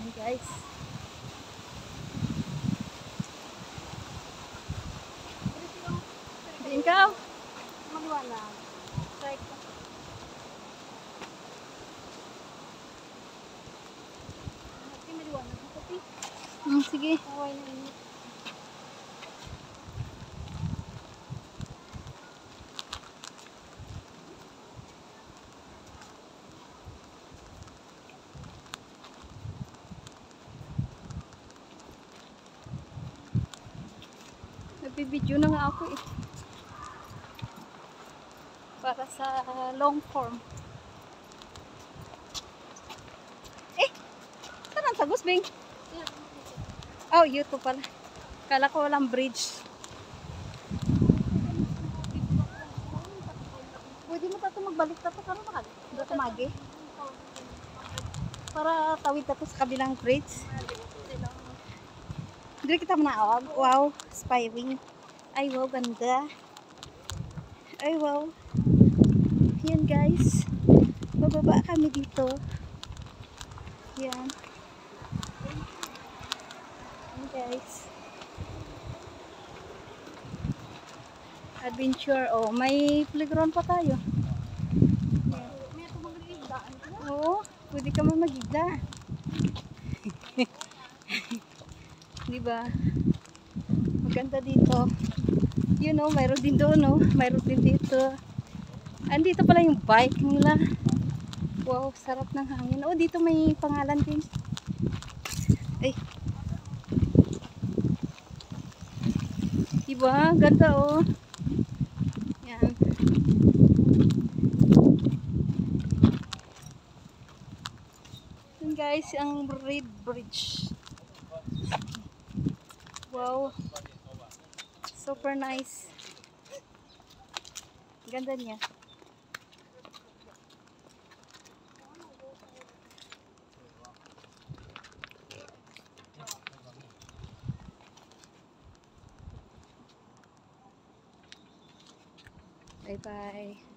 Ayan guys. Ikaw? Maliwanag. Like, Maliwanag ako, Pi. sige. Kaway na init. Nagbibideo na nga ako eh. Para sa long form. Saan ang tagos, Bing? Oh, YouTube pala. Kala ko walang bridge. Pwede mo tato magbalik tato. Kano ba ka? Hindi ka magi. Para tawid tato sa kabilang bridge. Hindi kita manaawag. Wow, spying. Ay, wow, ganda. Ay, wow. Yan, guys. Bababa kami dito. Yan. Yan, guys. Adventure. Oh, may playground pa tayo. May ito magigdaan ka na. Oo, pwede ka mamagida. Diba? Maganda dito. You know, mayroon din doon, no? Mayroon din dito. Andito pala yung bike nila. Wow, sarap ng hangin. Oh, dito may pangalan din. Ay. Diba? Ganda, oh. Yan. Yan guys, ang Red Bridge. Wow. Super nice. Ganda niya. Bye bye.